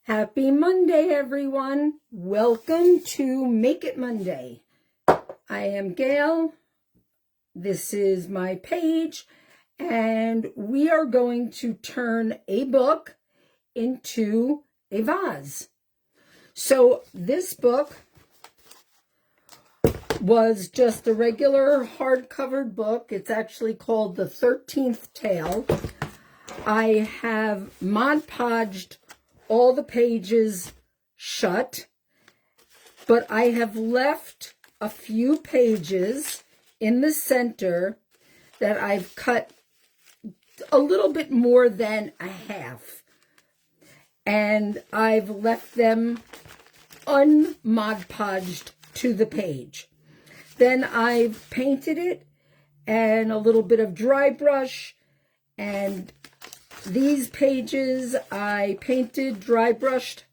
Happy Monday, everyone. Welcome to Make It Monday. I am Gail. This is my page, and we are going to turn a book into a vase. So this book was just a regular hardcover book. It's actually called The 13th Tale. I have Mod Podged all the pages shut, but I have left a few pages in the center that I've cut a little bit more than a half, and I've left them unmod podged to the page. Then I've painted it and a little bit of dry brush, and these pages I painted, dry brushed,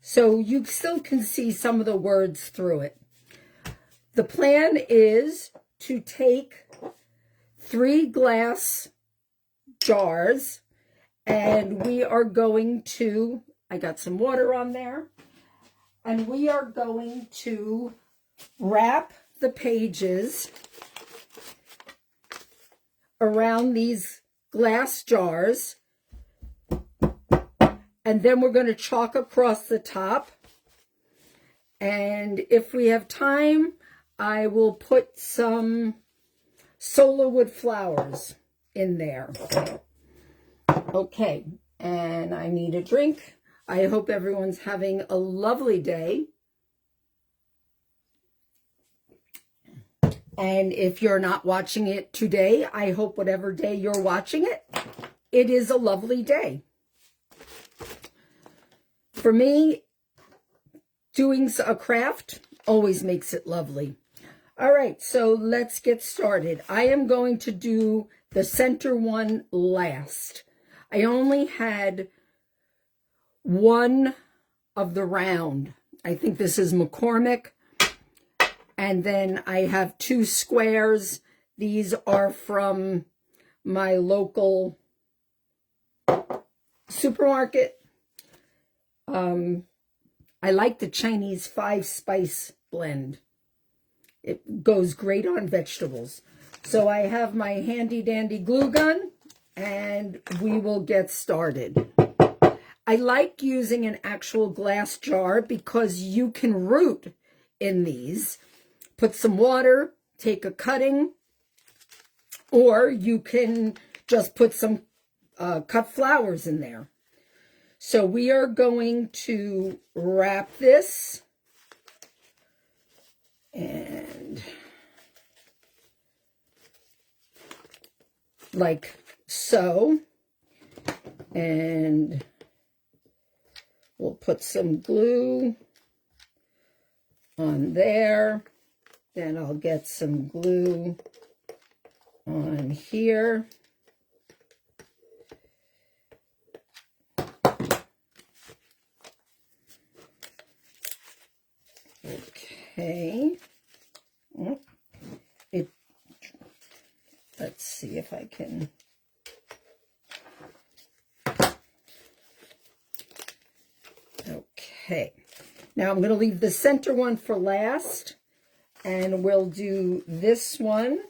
so you still can see some of the words through it. The plan is to take 3 glass jars, and we are going to, I got some water on there, and we are going to wrap the pages around these glass jars, and then we're going to chalk across the top, and if we have time I will put some solar wood flowers in there. Okay, and I need a drink. I hope everyone's having a lovely day. And if you're not watching it today, I hope whatever day you're watching it, it is a lovely day. For me, doing a craft always makes it lovely. All right, so let's get started. I am going to do the center one last. I only had one of the round. I think this is McCormick. And then I have 2 squares. These are from my local supermarket. I like the Chinese 5-spice blend. It goes great on vegetables. So I have my handy dandy glue gun, and we will get started. I like using an actual glass jar because you can root in these. Put some water, take a cutting, or you can just put some cut flowers in there. So we are going to wrap this, and like so, and we'll put some glue on there. Then I'll get some glue on here. Okay. Let's see if I can. Okay. Now I'm going to leave the center one for last. And we'll do this one,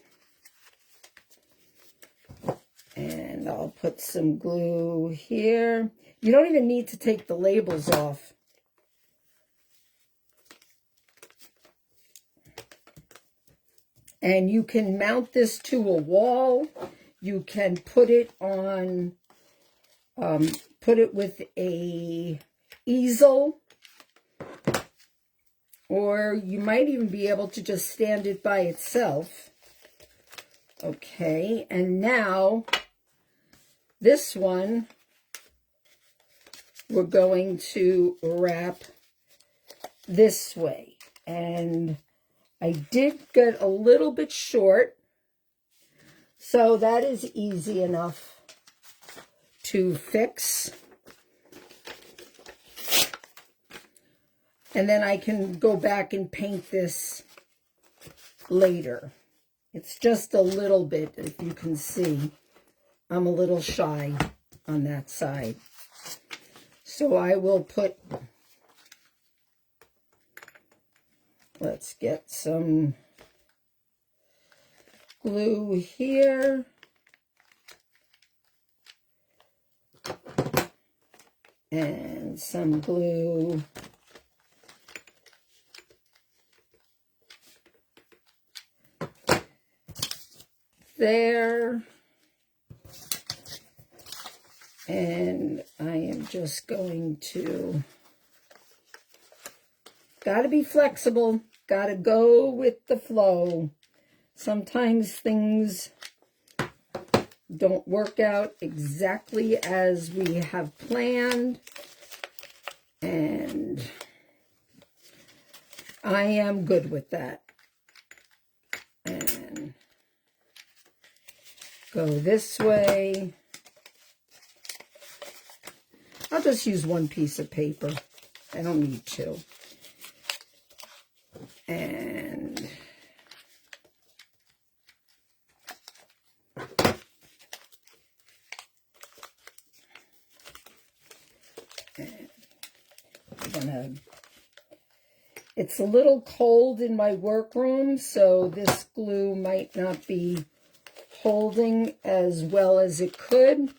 and I'll put some glue here. You don't even need to take the labels off. And you can mount this to a wall. You can put it on, put it with a easel. Or you might even be able to just stand it by itself. Okay, and now this one we're going to wrap this way. And I did get a little bit short, so that is easy enough to fix. And then I can go back and paint this later. It's just a little bit, if you can see. I'm a little shy on that side. So I will put, let's get some glue here. And some glue there. And I am just going to, gotta be flexible, gotta go with the flow. Sometimes things don't work out exactly as we have planned, and I am good with that. And go this way. I'll just use one piece of paper. I don't need two. And it's a little cold in my workroom, so this glue might not be holding as well as it could.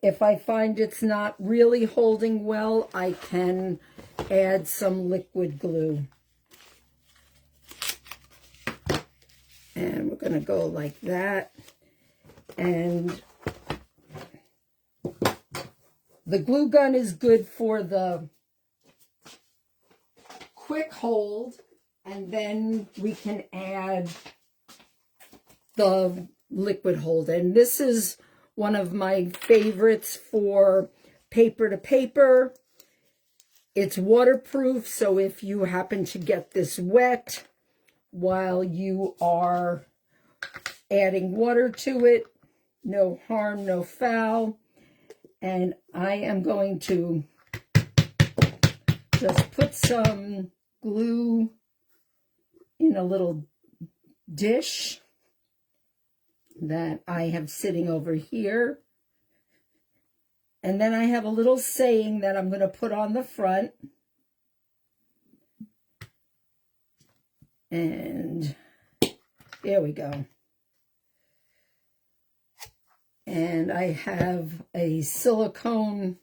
If I find it's not really holding well, I can add some liquid glue. And we're going to go like that. And the glue gun is good for the quick hold, and then we can add the liquid hold. And this is one of my favorites for paper to paper. It's waterproof, so if you happen to get this wet while you are adding water to it, no harm, no foul. And I am going to just put some glue in a little dish that I have sitting over here. And then I have a little saying that I'm going to put on the front. And there we go. And I have a silicone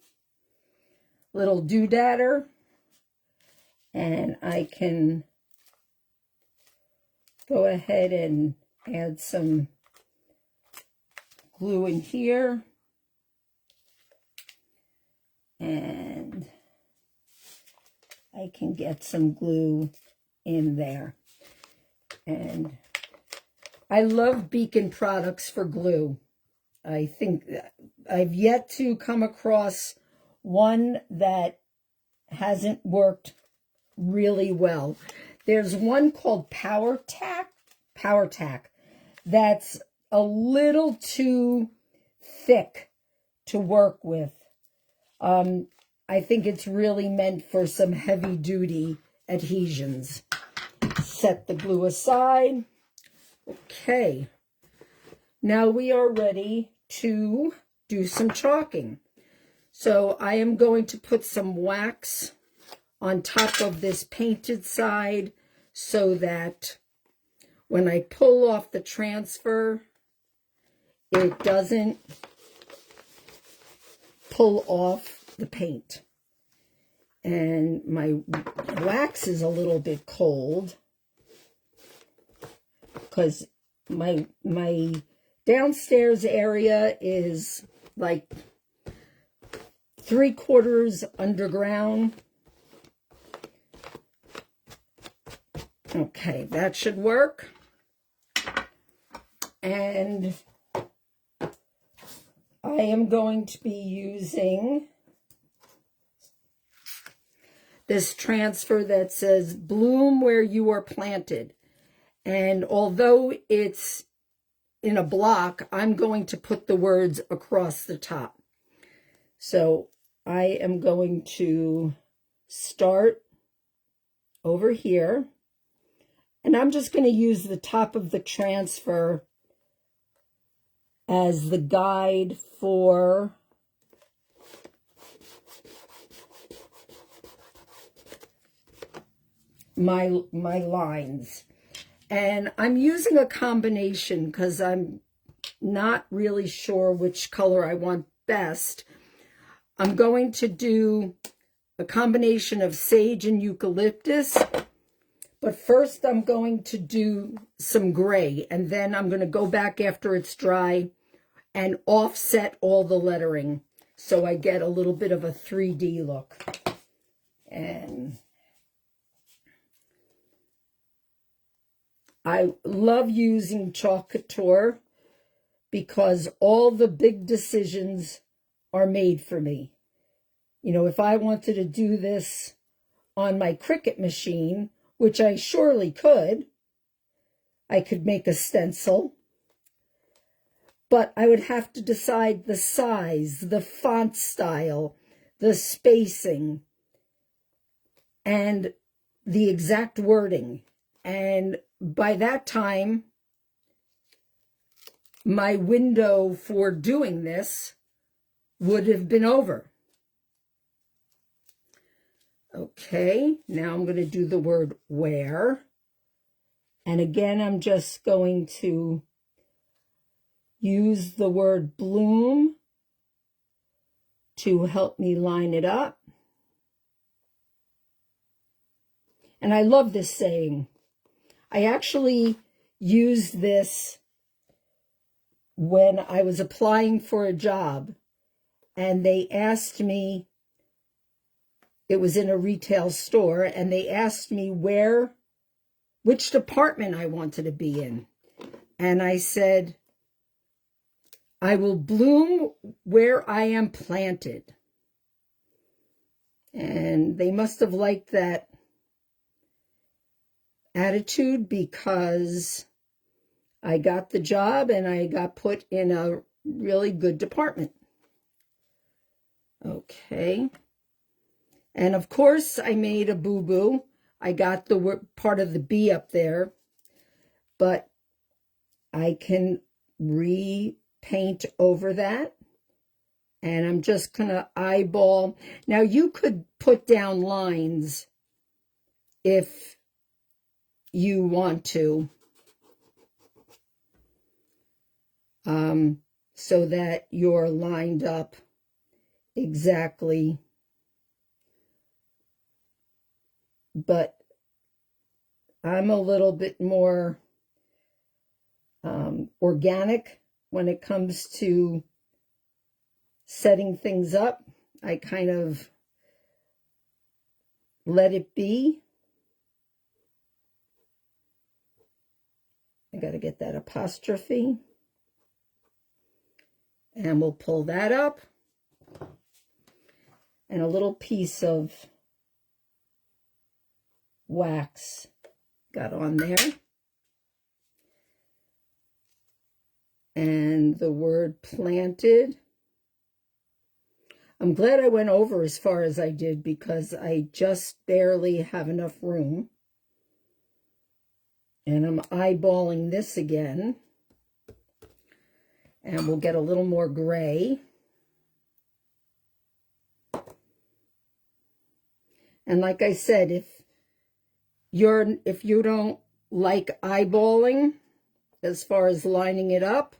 little doodader. And I can go ahead and add some glue in here. And I can get some glue in there. And I love Beacon products for glue. I think I've yet to come across one that hasn't worked really well. There's one called Power Tack, that's a little too thick to work with. I think it's really meant for some heavy duty adhesions. Set the glue aside. Okay. Now we are ready to do some chalking. So I am going to put some wax on top of this painted side so that when I pull off the transfer, it doesn't pull off the paint. And my wax is a little bit cold because my downstairs area is like 3/4 underground. Okay, that should work. And I am going to be using this transfer that says bloom where you are planted. And although it's in a block, I'm going to put the words across the top. So I am going to start over here. And I'm just going to use the top of the transfer as the guide for my lines. And I'm using a combination because I'm not really sure which color I want best. I'm going to do a combination of sage and eucalyptus, but first I'm going to do some gray, and then I'm going to go back after it's dry and offset all the lettering so I get a little bit of a 3D look. And I love using Chalk Couture because all the big decisions are made for me. You know, if I wanted to do this on my Cricut machine, which I surely could, I could make a stencil, but I would have to decide the size, the font style, the spacing, and the exact wording. And by that time, my window for doing this would have been over. Okay, now I'm going to do the word where. And again, I'm just going to use the word bloom to help me line it up. And I love this saying. I actually used this when I was applying for a job, and they asked me, it was in a retail store, and they asked me which department I wanted to be in. And I said, I will bloom where I am planted. And they must have liked that attitude because I got the job and I got put in a really good department. Okay. And of course I made a boo-boo. I got the part of the B up there, but I can repaint over that. And I'm just going to eyeball. Now you could put down lines if you want to, so that you're lined up exactly. But I'm a little bit more organic when it comes to setting things up. I kind of let it be. I got to get that apostrophe. And we'll pull that up. And a little piece of wax got on there. And the word planted. I'm glad I went over as far as I did because I just barely have enough room. And I'm eyeballing this again. And we'll get a little more gray. And like I said, if you don't like eyeballing as far as lining it up,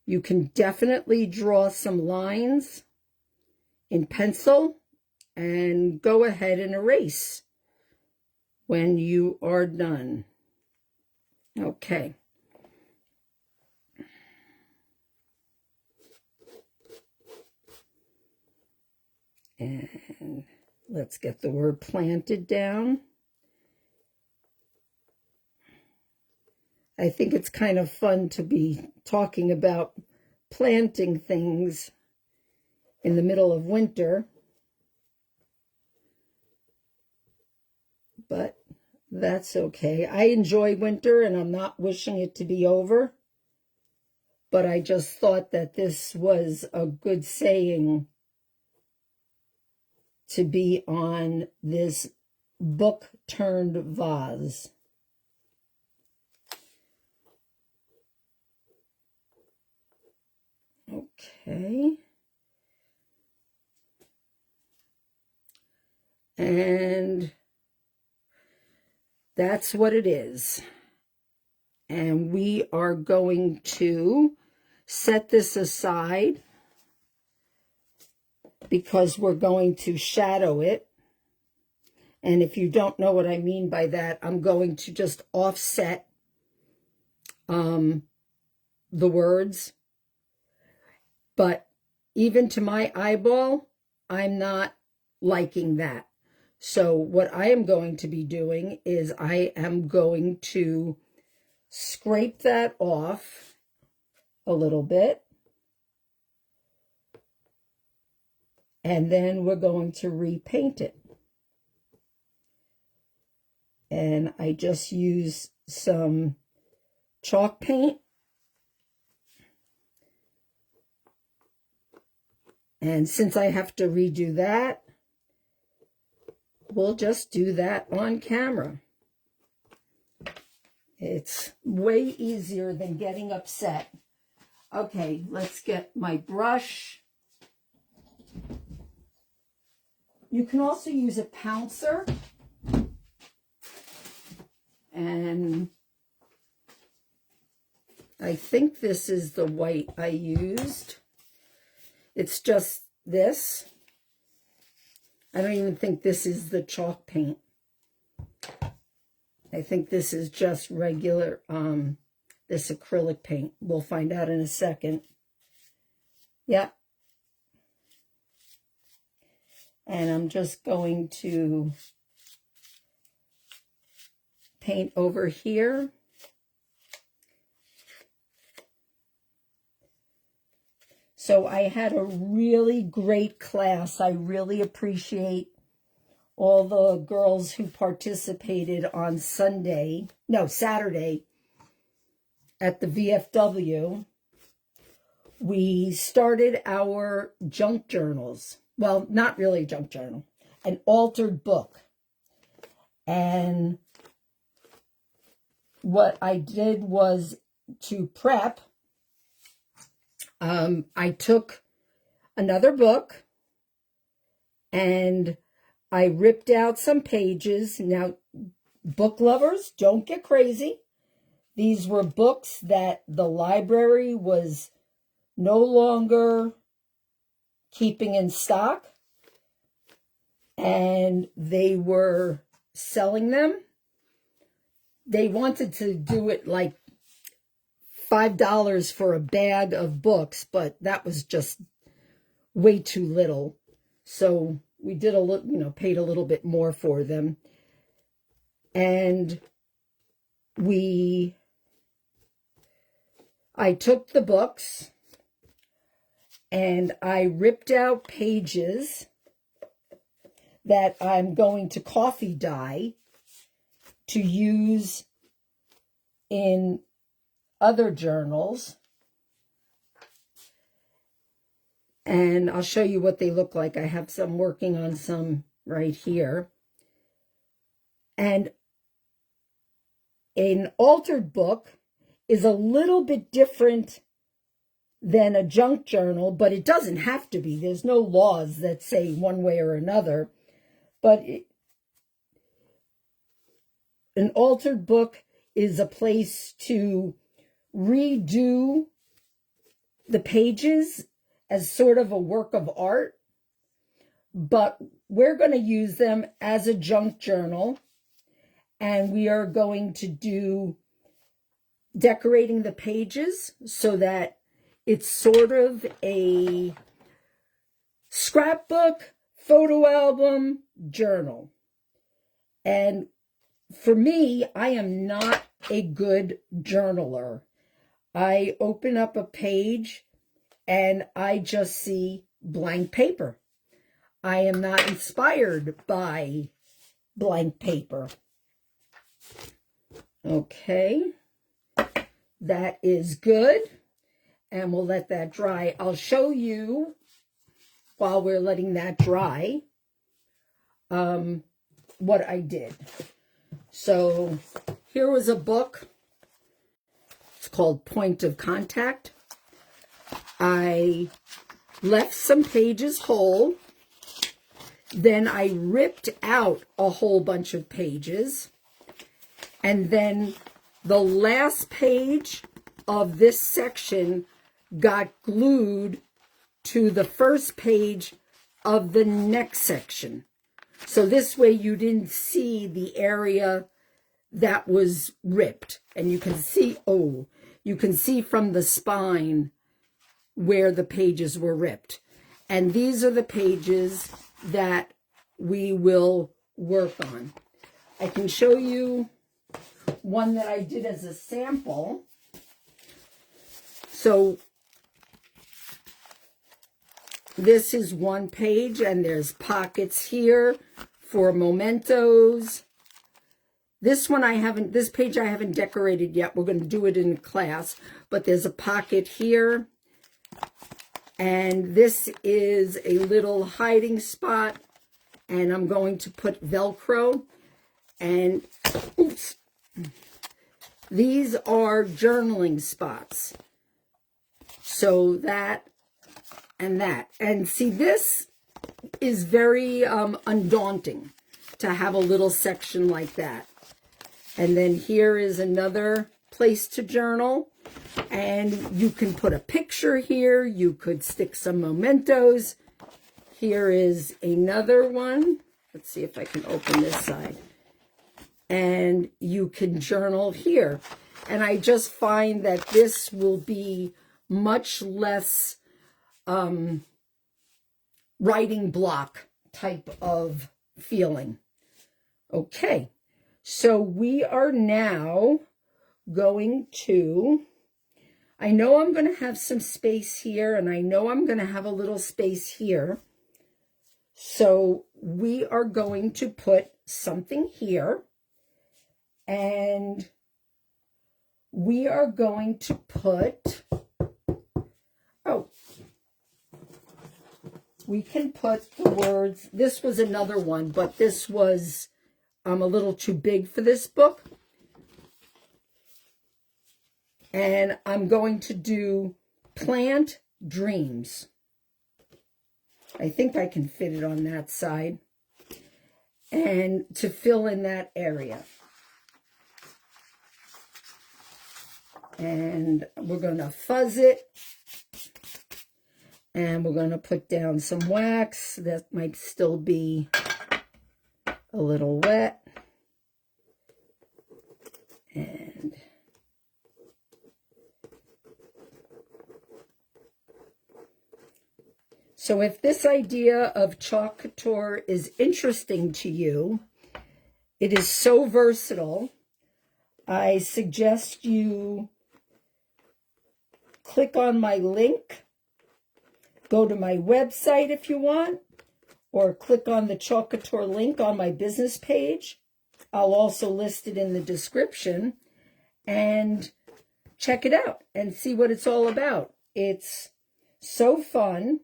you can definitely draw some lines in pencil and go ahead and erase when you are done. Okay. And let's get the word planted down. I think it's kind of fun to be talking about planting things in the middle of winter. But that's okay. I enjoy winter and I'm not wishing it to be over. But I just thought that this was a good saying to be on this book turned vase. Okay. And that's what it is. And we are going to set this aside because we're going to shadow it. And if you don't know what I mean by that, I'm going to just offset the words. But even to my eyeball, I'm not liking that. So what I am going to be doing is I am going to scrape that off a little bit. And then we're going to repaint it. And I just use some chalk paint. And since I have to redo that, we'll just do that on camera. It's way easier than getting upset. Okay, let's get my brush. You can also use a pouncer. And I think this is the white I used. It's just this. I don't even think this is the chalk paint. I think this is just regular, this acrylic paint. We'll find out in a second. Yeah. And I'm just going to paint over here. So I had a really great class. I really appreciate all the girls who participated on Saturday at the VFW. We started our junk journals. Well, not really a junk journal, an altered book. And what I did was to prep. I took another book and I ripped out some pages. Now, book lovers, don't get crazy. These were books that the library was no longer keeping in stock, and they were selling them. They wanted to do it like $5 for a bag of books, but that was just way too little. So we did a little, paid a little bit more for them. And I took the books and I ripped out pages that I'm going to coffee dye to use in other journals. And I'll show you what they look like. I have some working on some right here. And an altered book is a little bit different than a junk journal, but it doesn't have to be. There's no laws that say one way or another. But an altered book is a place to redo the pages as sort of a work of art, but we're going to use them as a junk journal, and we are going to do decorating the pages so that it's sort of a scrapbook, photo album, journal. And for me, I am not a good journaler. I open up a page and I just see blank paper. I am not inspired by blank paper. Okay, that is good. And we'll let that dry. I'll show you, while we're letting that dry, what I did. So here was a book. It's called Point of Contact. I left some pages whole. Then I ripped out a whole bunch of pages. And then the last page of this section got glued to the first page of the next section. So this way you didn't see the area that was ripped. And you can see, you can see from the spine where the pages were ripped. And these are the pages that we will work on. I can show you one that I did as a sample. So this is one page, and there's pockets here for mementos. This page I haven't decorated yet. We're going to do it in class, but there's a pocket here. And this is a little hiding spot, and I'm going to put Velcro. And, oops, these are journaling spots. So that and that. And see, this is very undaunting to have a little section like that. And then here is another place to journal. And you can put a picture here. You could stick some mementos. Here is another one. Let's see if I can open this side. And you can journal here. And I just find that this will be much less writing block type of feeling. Okay, so we are now going to, I know I'm going to have some space here, and I know I'm going to have a little space here. So we are going to put something here, and we are going to put, we can put the words, this was another one, but this was a little too big for this book. And I'm going to do plant dreams. I think I can fit it on that side. And to fill in that area. And we're going to fuzz it. And we're going to put down some wax. That might still be a little wet. And so if this idea of chalk couture is interesting to you, it is so versatile. I suggest you click on my link. Go to my website if you want, or click on the chalk couture link on my business page. I'll also list it in the description, and check it out and see what it's all about. It's so fun.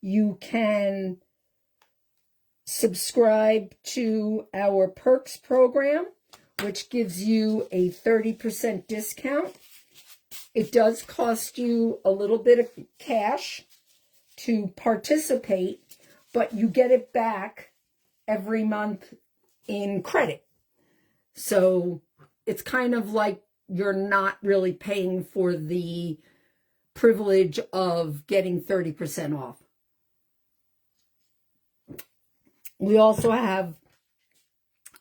You can subscribe to our perks program, which gives you a 30% discount. It does cost you a little bit of cash to participate, but you get it back every month in credit. So it's kind of like you're not really paying for the privilege of getting 30% off. We also have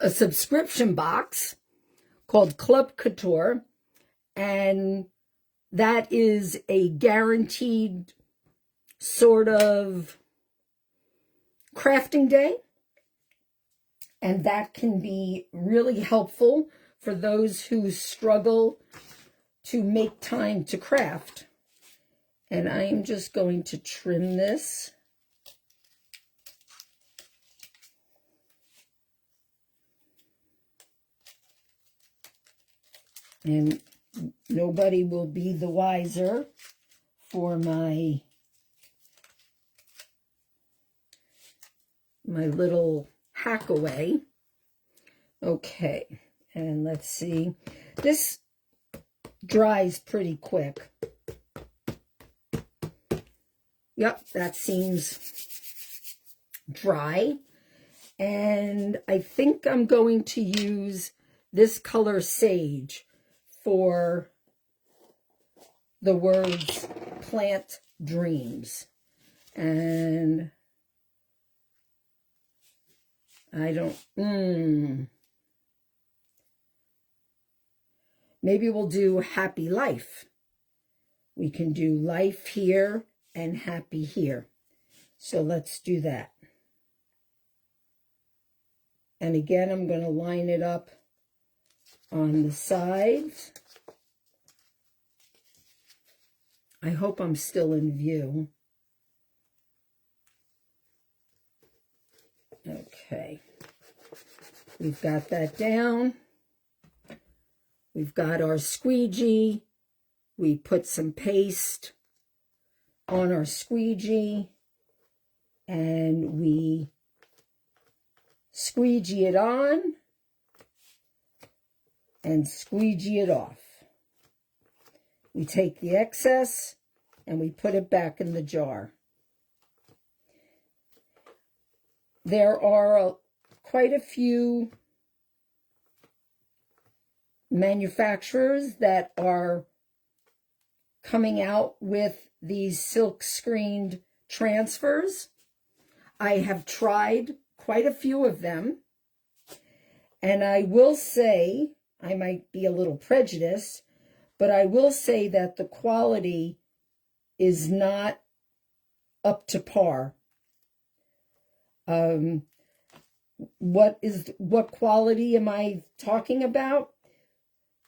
a subscription box called Club Couture, and that is a guaranteed sort of crafting day. And that can be really helpful for those who struggle to make time to craft. And I am just going to trim this. And nobody will be the wiser for my little hack away. Okay, and let's see. This dries pretty quick. Yep, that seems dry. And I think I'm going to use this color Sage for the words plant dreams. And I don't, maybe we'll do happy life. We can do life here and happy here. So let's do that. And again, I'm going to line it up on the sides. I hope I'm still in view. Okay. We've got that down. We've got our squeegee. We put some paste on our squeegee and we squeegee it on and squeegee it off. We take the excess and we put it back in the jar. There are quite a few manufacturers that are coming out with these silk screened transfers. I have tried quite a few of them, and I will say, I might be a little prejudiced, but I will say that the quality is not up to par. What quality am I talking about?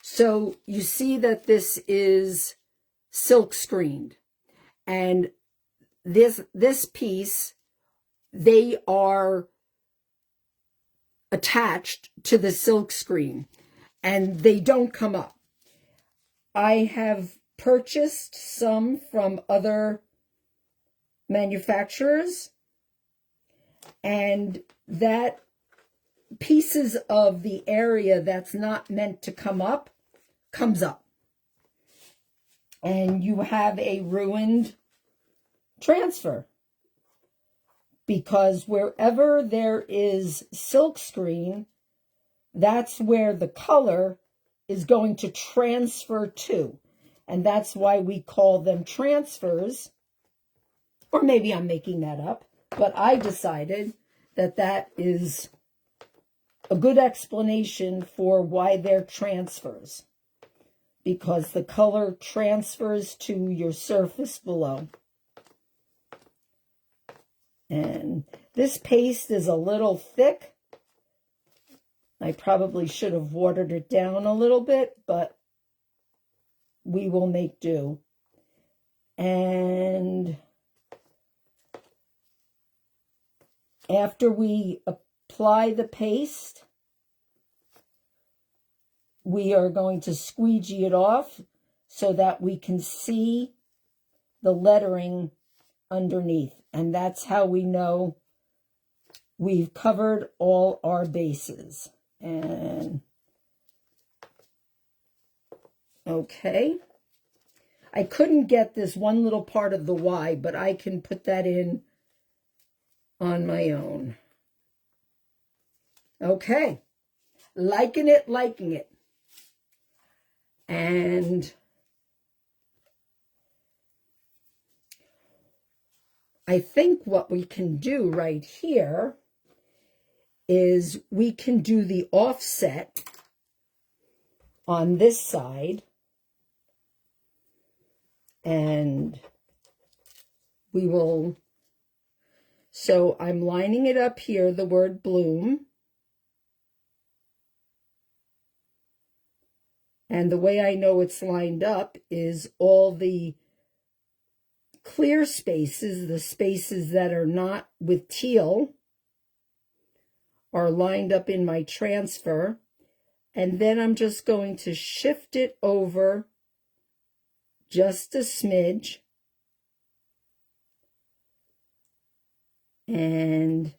So you see that this is silk screened, and this piece, they are attached to the silk screen and they don't come up. I have purchased some from other manufacturers, and that pieces of the area that's not meant to come up comes up, and you have a ruined transfer, because wherever there is silk screen, that's where the color is going to transfer to, and that's why we call them transfers. Or maybe I'm making that up, but I decided that that is a good explanation for why they're transfers, because the color transfers to your surface below. And this paste is a little thick. I probably should have watered it down a little bit, but we will make do. And after we apply the paste, we are going to squeegee it off so that we can see the lettering underneath. And that's how we know we've covered all our bases. And okay, I couldn't get this one little part of the Y, but I can put that in on my own. Okay, liking it, liking it. And I think what we can do right here is we can do the offset on this side, and we will, so I'm lining it up here, the word bloom, and the way I know it's lined up is all the clear spaces, the spaces that are not with teal, are lined up in my transfer, and then I'm just going to shift it over just a smidge and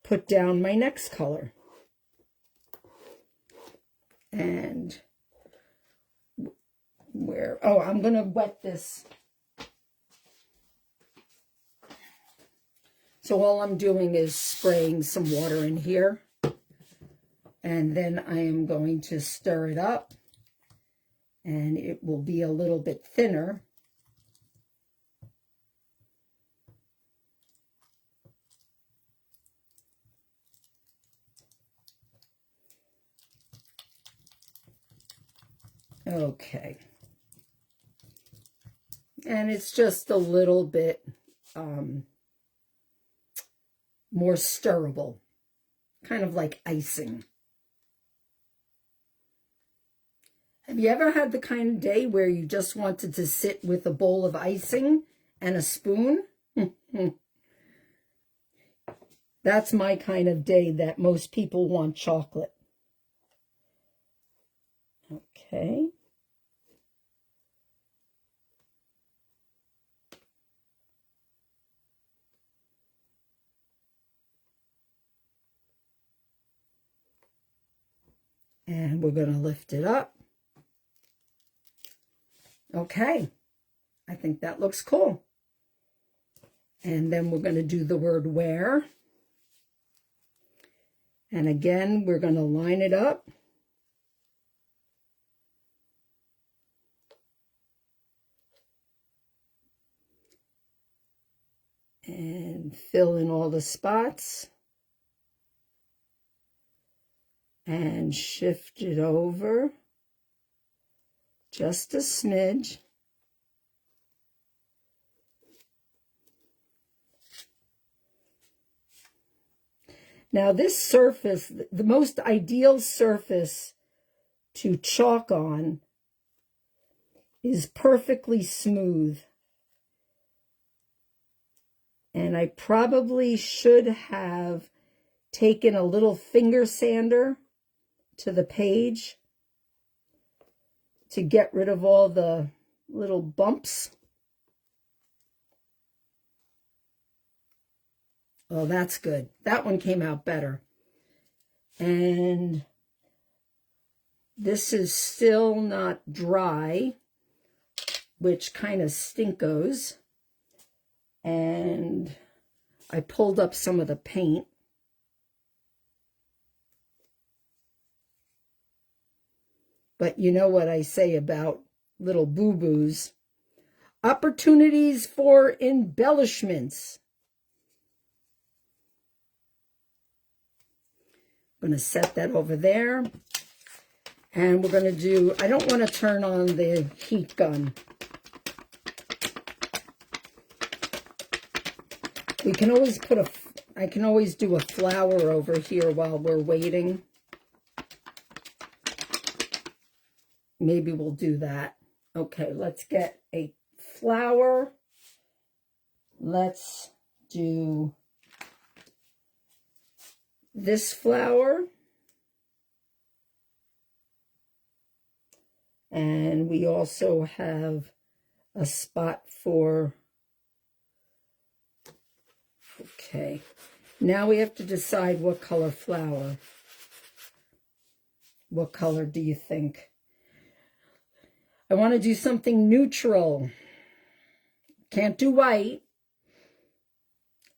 put down my next color. And where, oh, I'm going to wet this. So all I'm doing is spraying some water in here. And then I am going to stir it up, and it will be a little bit thinner. Okay. And it's just a little bit more stirrable, kind of like icing. Have you ever had the kind of day where you just wanted to sit with a bowl of icing and a spoon? That's my kind of day that most people want chocolate. Okay. And we're going to lift it up. Okay. I think that looks cool. And then we're going to do the word where. And again, we're going to line it up. And fill in all the spots. And shift it over just a smidge. Now this surface, the most ideal surface to chalk on is perfectly smooth. And I probably should have taken a little finger sander to the page to get rid of all the little bumps. Oh, that's good. That one came out better. And this is still not dry, which kind of stinkos. And I pulled up some of the paint. But you know what I say about little boo-boos. Opportunities for embellishments. I'm going to set that over there. And we're going to do, I don't want to turn on the heat gun. We can always put I can always do a flower over here while we're waiting. Maybe we'll do that. Okay, let's get a flower. Let's do this flower. And we also have a spot for, okay. Now we have to decide what color flower. What color do you think? I want to do something neutral. Can't do white.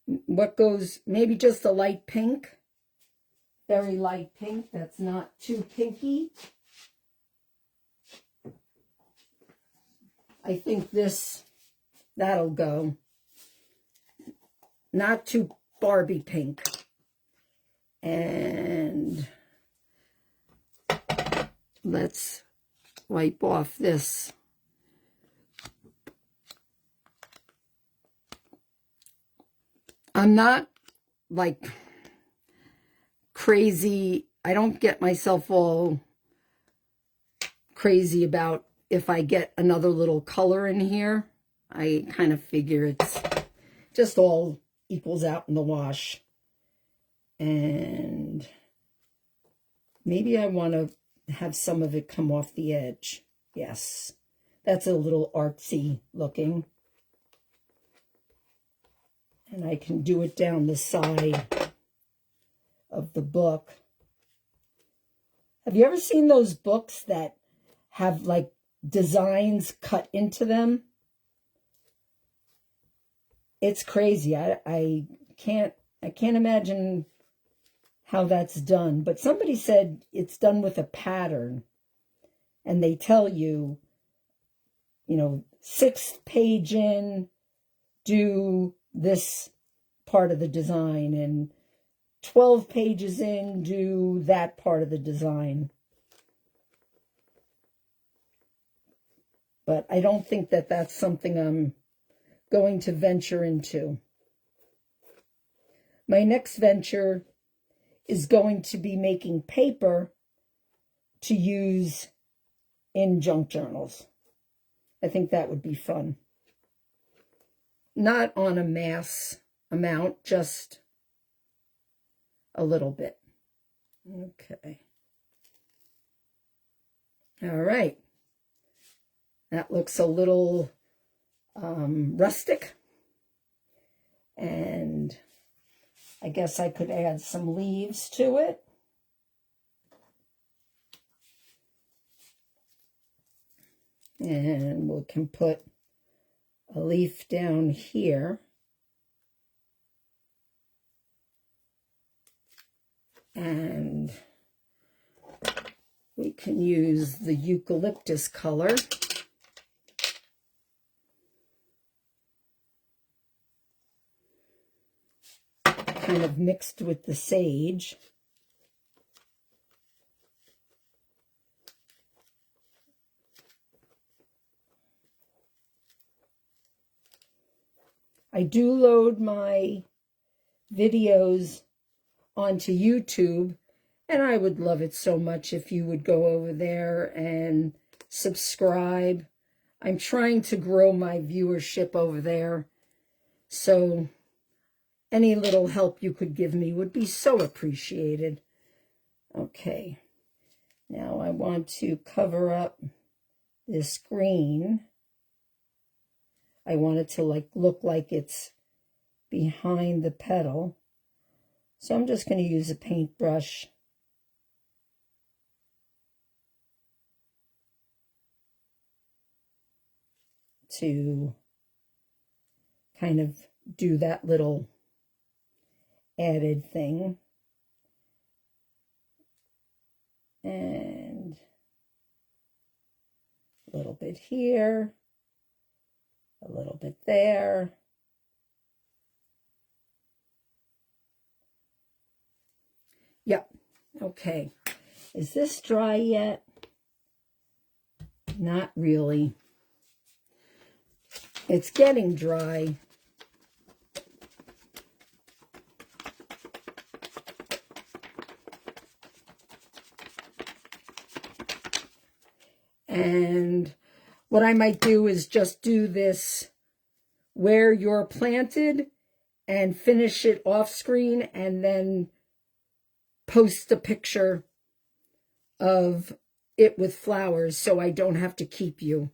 What goes, maybe just a light pink. Very light pink. That's not too pinky. I think that'll go. Not too Barbie pink. And let's wipe off this. I'm not like crazy. I don't get myself all crazy about if I get another little color in here. I kind of figure it's just all equals out in the wash. And maybe I want to have some of it come off the edge. Yes, that's a little artsy looking. And I can do it down the side of the book. Have you ever seen those books that have like designs cut into them? It's crazy. I can't imagine how that's done, but somebody said it's done with a pattern, and they tell you, you know, 6th page in, do this part of the design, and 12 pages in, do that part of the design. But I don't think that that's something I'm going to venture into. My next venture is going to be making paper to use in junk journals. I think that would be fun. Not on a mass amount, just a little bit. Okay. All right. That looks a little rustic. And I guess I could add some leaves to it. And we can put a leaf down here. And we can use the eucalyptus color. Kind of mixed with the sage. I do load my videos onto YouTube, and I would love it so much if you would go over there and subscribe. I'm trying to grow my viewership over there, so any little help you could give me would be so appreciated. Okay, now I want to cover up this green. I want it to look like it's behind the petal. So I'm just going to use a paintbrush to kind of do that little added thing. And a little bit here, a little bit there. Yep. Okay. Is this dry yet? Not really. It's getting dry. And what I might do is just do this where you're planted and finish it off screen, and then post a picture of it with flowers so I don't have to keep you.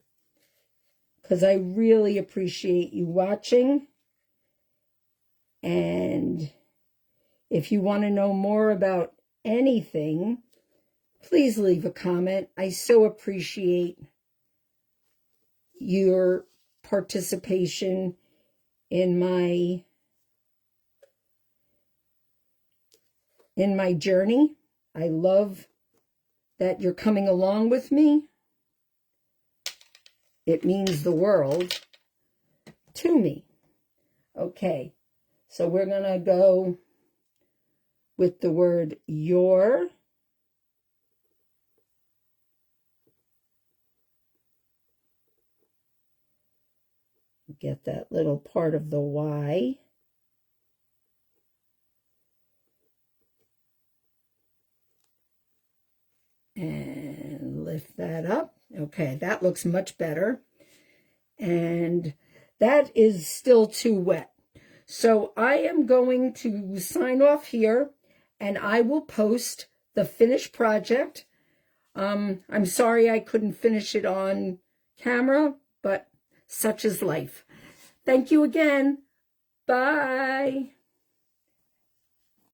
Because I really appreciate you watching. And if you want to know more about anything, please leave a comment. I so appreciate your participation in my journey. I love that you're coming along with me. It means the world to me. Okay, so we're going to go with the word your. Get that little part of the Y. And lift that up. Okay, that looks much better. And that is still too wet. So I am going to sign off here, and I will post the finished project. I'm sorry I couldn't finish it on camera, but such is life. Thank you again. Bye.